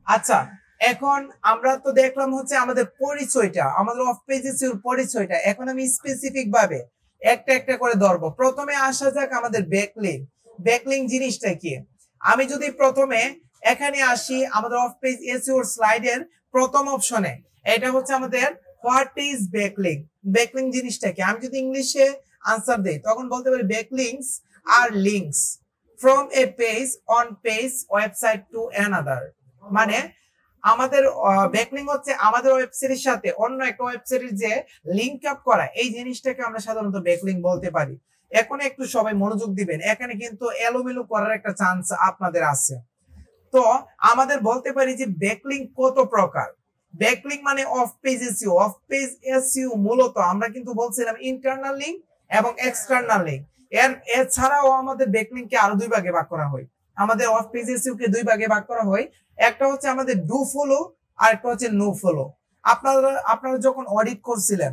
আচ্ছা, এখন আমরা তো দেখলাম হচ্ছে আমাদের পরিচয়টা, আমাদের অফ পেজেস পরিচয়টা। এখন আমি স্পেসিফিক ভাবে একটা একটা করে ধরবো। প্রথমে আসা যাক আমাদের ব্যাকলিং। ব্যাকলিং জিনিসটা কি? আমি যদি প্রথমে এখানে আসি আমাদের অফ পেজ এসইও স্লাইডের প্রথম অপশনে, এটা হচ্ছে আমাদের হোয়াট ইজ ব্যাকলিং। ব্যাকলিং জিনিসটা কি? আমি যদি ইংলিশে আনসার দেই তখন বলতে পারি ব্যাকলিংস আর links from a page on page website to another. মানে আমাদের ব্যাকলিং হচ্ছে আমাদের ওয়েবসাইটের সাথে অন্য একটা ওয়েবসাইটের যে লিংক আপ করা, এই জিনিসটাকে আমরা সাধারণত ব্যাকলিং বলতে পারি। এখন একটু সবাই মনোযোগ দিবেন, এখানে কিন্তু এলোমেলো করার একটা চান্স আপনাদের আছে। তো আমাদের বলতে পারি যে ব্যাকলিং কত প্রকার। ব্যাকলিং মানে of page SEO. Of page SEO মূলত আমরা কিন্তু বলছিলাম ইন্টারনাল লিংক এবং এক্সটার্নাল লিংক। এছাড়াও আমাদের ব্যাকলিংকে আরো দুই ভাগে ভাগ করা হয়। আমাদের অফ পেজ এসইও কে দুই ভাগে ভাগ করা হয়। একটা হচ্ছে আমাদের ডু ফলো আর একটা হচ্ছে নো ফলো। আপনারা যখন অডিট করছিলেন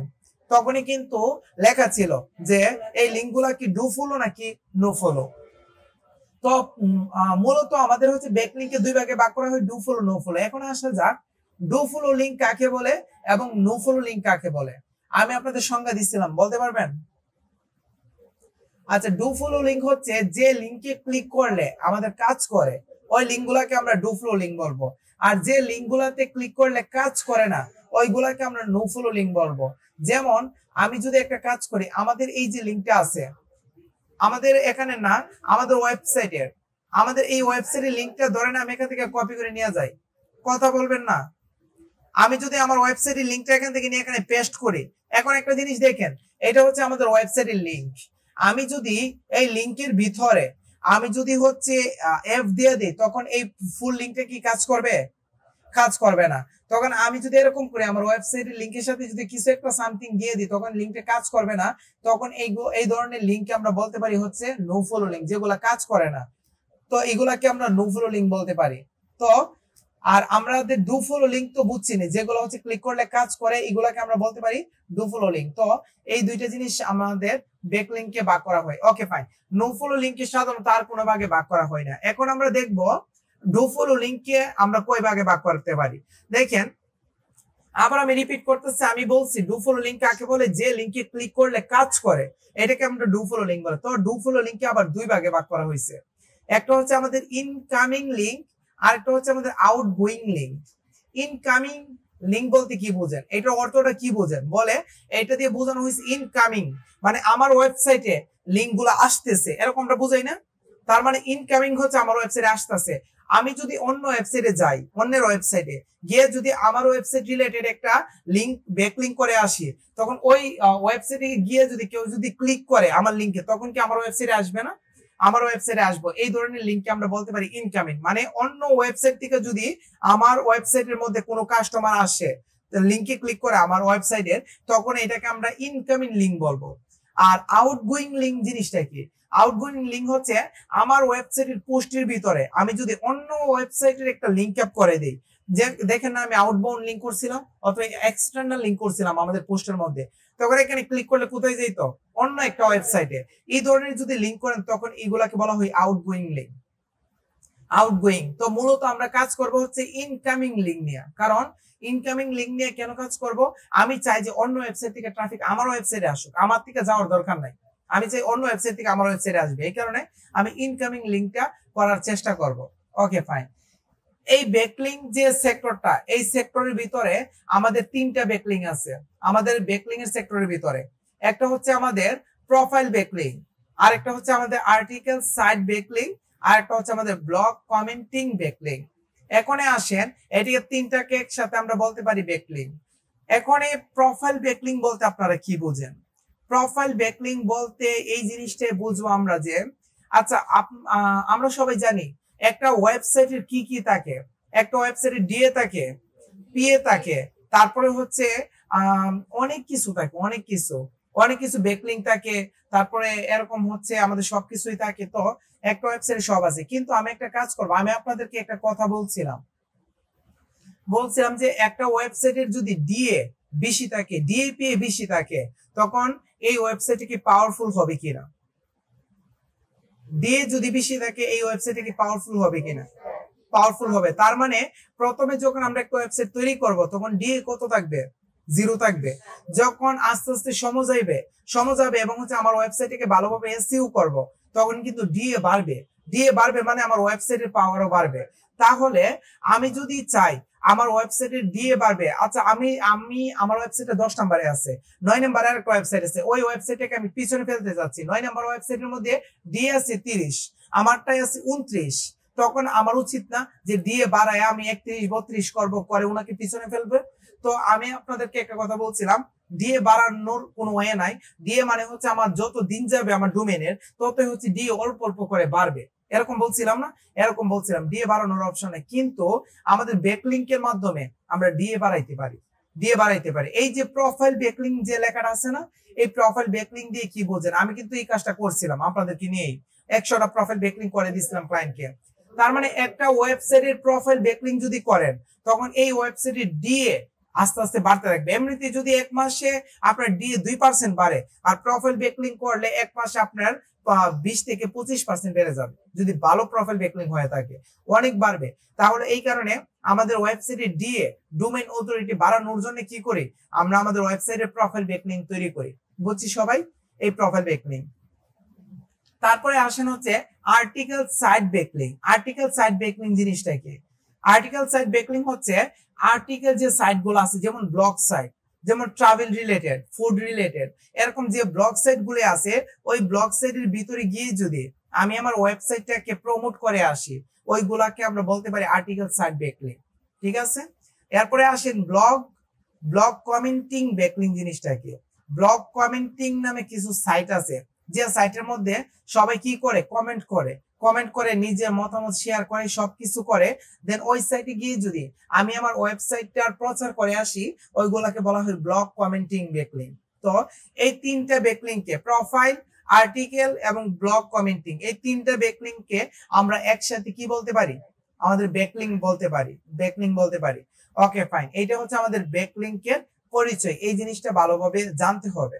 তখনই কিন্তু লেখা ছিল যে এই লিঙ্কগুলা কি ডু ফলো নাকি নো ফলো। তো মূলত আমাদের হচ্ছে ব্যাকলিংকে দুই ভাগে ভাগ করা হয়, ডু ফলো নো ফলো। এখন আসা যাক ডু ফলো লিংক কাকে বলে এবং নো ফলো লিংক কাকে বলে। আমি আপনাদের সংজ্ঞা দিছিলাম, বলতে পারবেন? আচ্ছা, ডু ফলো লিংক হচ্ছে যে লিংকে ক্লিক করলে আমাদের কাজ করে ওই লিঙ্কগুলোকে আমরা ডু ফলো লিংক বলবো। আর যে লিঙ্কগুলোতে ক্লিক করলে কাজ করে না ওইগুলাকে আমরা নো ফলো লিংক বলবো। যেমন আমি যদি একটা কাজ করি, আমাদের এই যে লিঙ্কটা আছে আমাদের এখানে না, আমাদের ওয়েবসাইটের, আমাদের এই ওয়েবসাইটের লিংকটা ধরেন আমি এখান থেকে কপি করে নিয়ে যাই, কথা বলবেন না? আমি যদি আমার ওয়েবসাইটের লিংকটা এখান থেকে নিয়ে এখানে পেস্ট করি, এখন একটা জিনিস দেখেন, এটা হচ্ছে আমাদের ওয়েবসাইটের লিংক। আমি যদি এই লিংকের ভিতরে আমি যদি হচ্ছে এফ দিয়ে দিই তখন এই ফুল লিংকটা কি কাজ করবে? কাজ করবে না। তখন আমি যদি এরকম করি আমার ওয়েবসাইটের লিংকের সাথে যদি কিছু একটা সামথিং দিয়ে দিই তখন লিংকটা কাজ করবে না। তখন এই ধরনের লিংককে আমরা বলতে পারি হচ্ছে নো ফলো লিংক, যেগুলা কাজ করে না। তো এগুলাকে আমরা নো ফলো লিংক বলতে পারি। তো আর আমাদের ডু ফলো লিংক তো বুঝছি না, যেগুলো হচ্ছে ক্লিক করলে কাজ করে এগুলাকে আমরা বলতে পারি ডু ফলো লিংক। তো এই দুইটা জিনিস আমাদের ব্যাক লিংকে ভাগ করা হয়। Okay fine. নো ফলো লিংকে সাধারণত আর কোনো ভাগে ভাগ করা হয় না। এখন আমরা দেখব ডু ফলো লিংককে আমরা কয় ভাগে ভাগ করতে পারি। দেখেন, আবার আমি রিপিট করতেছি, আমি বলছি ডু ফলো লিংক কাকে বলে? যে লিংকে ক্লিক করলে কাজ করে এটাকে আমরা ডু ফলো লিংক বলে। তো ডু ফলো লিংককে আবার দুই ভাগে ভাগ করা হয়েছে। একটা হচ্ছে আমাদের ইনকামিং লিংক আর একটা হচ্ছে আমাদের আউটগোয়িং লিংক। ইনকামিং লিংক বলতে কি বোঝেন? এটার অর্থটা কি বোঝেন? বলে এটা দিয়ে বোঝানো হয়েছে ইনকামিং মানে আমার ওয়েবসাইটে লিংক গুলো আসতেছে, এরকমটা বোঝাই না? তার মানে ইনকামিং হচ্ছে আমার ওয়েবসাইটে আসতেছে। আমি যদি অন্য ওয়েবসাইটে যাই, অন্যের ওয়েবসাইটে গিয়ে যদি আমার ওয়েবসাইট রিলেটেড একটা লিংক ব্যাকলিংক করে আসি, তখন ওই ওয়েবসাইটে গিয়ে যদি কেউ যদি ক্লিক করে আমার লিংকে তখন কি আমার ওয়েবসাইটে আসবে না? আমার ওয়েবসাইটে আসবো। এই ধরনের লিংককে আমরা বলতে পারি ইনকামিং। মানে অন্য ওয়েবসাইট থেকে যদি আমার ওয়েবসাইটের মধ্যে কোনো কাস্টমার আসে লিংকে ক্লিক করে আমার ওয়েবসাইটের, তখন এটাকে আমরা ইনকামিং লিংক বলবো। আর আউটগোয়িং লিংক জিনিসটা কি? আউটগোয়িং লিংক হচ্ছে আমার ওয়েবসাইটের পোস্টের ভিতরে আমি যদি অন্য ওয়েবসাইটের একটা লিংক আপ করে দিই, যে দেখেন না আমি আউটবাউন্ড লিংক করছিলাম অথবা এক্সটার্নাল লিংক করছিলাম আমাদের পোস্টের মধ্যে, তখন এখানে ক্লিক করলে কোথায় যেত? অন্য একটা ওয়েবসাইটে। এই ধরনের যদি লিংক করেন তখন এগুলাকে বলা হয় আউটগোয়িং লিংক। আউটগোয়িং। তো মূলত আমরা কাজ করব হচ্ছে ইনকামিং লিংক নিয়ে। কারণ ইনকামিং লিংক নিয়ে কেন কাজ করব? আমি চাই যে অন্য ওয়েবসাইট থেকে ট্রাফিক আমার ওয়েবসাইটে আসুক, আমার থেকে যাওয়ার দরকার নাই। আমি চাই অন্য ওয়েবসাইট থেকে আমার ওয়েবসাইটে আসবে, এই কারণে আমি ইনকামিং লিংকটা করার চেষ্টা করব। Okay fine. এই ব্যাকলিং যে সেক্টরটা, এই সেক্টরের ভিতরে আমাদের তিনটা ব্যাকলিং আছে আমাদের ব্যাকলিং এর সেক্টরের ভিতরে। একটা হচ্ছে আমাদের প্রোফাইল ব্যাকলিং, আর একটা হচ্ছে আমাদের আর্টিকেল সাইট ব্যাকলিং, আর একটা হচ্ছে আমাদের ব্লগ কমেন্টিং ব্যাকলিং। এখন আসেন এটিকে তিনটাকে একসাথে আমরা বলতে পারি ব্যাকলিং। এখন এই প্রোফাইল ব্যাকলিং বলতে আপনারা কি বুঝেন? প্রোফাইল ব্যাকলিং বলতে এই জিনিসটাই বুঝবো আমরা যে, আচ্ছা আমরা সবাই জানি একটা ওয়েবসাইটের কি কি থাকে। একটা ওয়েবসাইটে ডিএ থাকে, পিএ থাকে, তারপরে হচ্ছে অনেক কিছু থাকে, অনেক কিছু ব্যাকলিং থাকে, তারপরে এরকম হচ্ছে আমাদের সবকিছুই থাকে। তো একটা ওয়েবসাইটে সব আছে, কিন্তু আমি একটা কাজ করবো, আমি আপনাদেরকে একটা কথা বলছিলাম যে একটা ওয়েবসাইটের যদি ডিএ বেশি থাকে, ডিএপিএ বেশি থাকে, তখন এই ওয়েবসাইটে কি পাওয়ারফুল হবে কিনা? ডিএ যদি বেশি থাকে এই ওয়েবসাইটে কি পাওয়ারফুল হবে কিনা? পাওয়ারফুল হবে। তার মানে প্রথমে যখন আমরা একটা ওয়েবসাইট তৈরি করব তখন ডিএ কত থাকবে, 0 থাকবে। যখন আস্তে আস্তে সময় যাবে এবং হচ্ছে আমার ওয়েবসাইটকে ভালোভাবে এসইও করব তখন কিন্তু ডিএ বাড়বে মানে আমার ওয়েবসাইটের পাওয়ারও বাড়বে। তাহলে আমি যদি চাই আমার ওয়েবসাইটের ডিএ বাড়বে, আচ্ছা আমি আমার ওয়েবসাইটে 10 নম্বরে আছে, 9 নম্বরে আরেকটা ওয়েবসাইট আছে, ওই ওয়েবসাইটকে আমি পিছনে ফেলতে যাচ্ছি। 9 নম্বর ওয়েবসাইটের মধ্যে ডিএ আছে 30, আমারটাই আছে 29, তখন আমার উচিত না যে ডিএ বাড়ায় আমি 31 32 করব, করে ওনাকে পিছনে ফেলবে? তো আমি আপনাদেরকে একটা কথা বলছিলাম, ডিএ বাড়ানোর কোনো ওয়ে নাই। ডিএ মানে হচ্ছে আমার যত দিন যাবে আমার ডোমেনের ততই হচ্ছে ডিএ অল্প অল্প করে বাড়বে, এরকম বলছিলাম না? এরকম বলছিলাম, ডিএ বাড়ানোর অপশন নেই, কিন্তু আমাদের ব্যাকলিংকের মাধ্যমে আমরা ডিএ বাড়াইতে পারি। এই যে প্রোফাইল ব্যাকলিং যে লেখাটা আছে না, এই প্রোফাইল ব্যাকলিং দিয়ে কি বোঝেন? আমি কিন্তু এই কাজটা করছিলাম আপনাদেরকে নিয়েই, 100টা প্রোফাইল ব্যাকলিং করে দিয়েছিলাম ক্লায়েন্টকে। তার মানে একটা ওয়েবসাইটের প্রোফাইল ব্যাকলিং যদি করেন তখন এই ওয়েবসাইটের ডিএ আস্তে আস্তে বাড়তে থাকবে। এমনিতে যদি এক মাসে আপনার ডিএ 2% বাড়ে, আর প্রোফাইল ব্যাকলিং করলে এক মাসে আপনার 20 থেকে 25% বেড়ে যাবে, যদি ভালো প্রোফাইল ব্যাকলিং হয়ে থাকে অনেক বাড়বে। তাহলে এই কারণে আমাদের ওয়েবসাইটের ডিএ, ডোমেইন অথরিটি বাড়ানোর জন্য কি করি? আমরা আমাদের ওয়েবসাইটের প্রোফাইল ব্যাকলিং তৈরি করি। বুঝছি সবাই? এই প্রোফাইল ব্যাকলিং। তারপরে আসেন হচ্ছে আর্টিকেল সাইট ব্যাকলিং জিনিসটা কি? আর্টিকেল সাইট ব্যাকলিং হচ্ছে আর্টিকেল যে সাইট গুলো আছে, যেমন ব্লগ সাইট, যেমন ট্রাভেল রিলেটেড, ফুড রিলেটেড, এরকম যে ব্লগ সাইট গুলো আছে, ওই ব্লগ সাইটের ভিতরে গিয়ে যদি আমি আমার ওয়েবসাইটটাকে প্রমোট করে আসি, ওইগুলাকে আমরা বলতে পারি আর্টিকেল সাইট ব্যাকলিং। ঠিক আছে? এরপরে আসেন ব্লগ কমেন্টিং ব্যাকলিং জিনিসটা কি? ব্লগ কমেন্টিং নামে কিছু সাইট আছে, যে সাইটের মধ্যে সবাই কি করে? কমেন্ট করে নিজের মতামত শেয়ার করে, সবকিছু করে। দেন ওই সাইটে গিয়ে যদি আমি আমার ওয়েবসাইটটার প্রচার করে আসি, ওইগুলাকে বলা হয় ব্লগ কমেন্টিং ব্যাকলিং। তো এই তিনটা ব্যাকলিংকে, প্রোফাইল, আর্টিকেল এবং ব্লগ কমেন্টিং, এই তিনটা ব্যাকলিংকে আমরা একসাথে কি বলতে পারি? আমাদের ব্যাকলিং বলতে পারি। ওকে ফাইন, এইটা হচ্ছে আমাদের ব্যাকলিংকের পরিচয়। এই জিনিসটা ভালোভাবে জানতে হবে।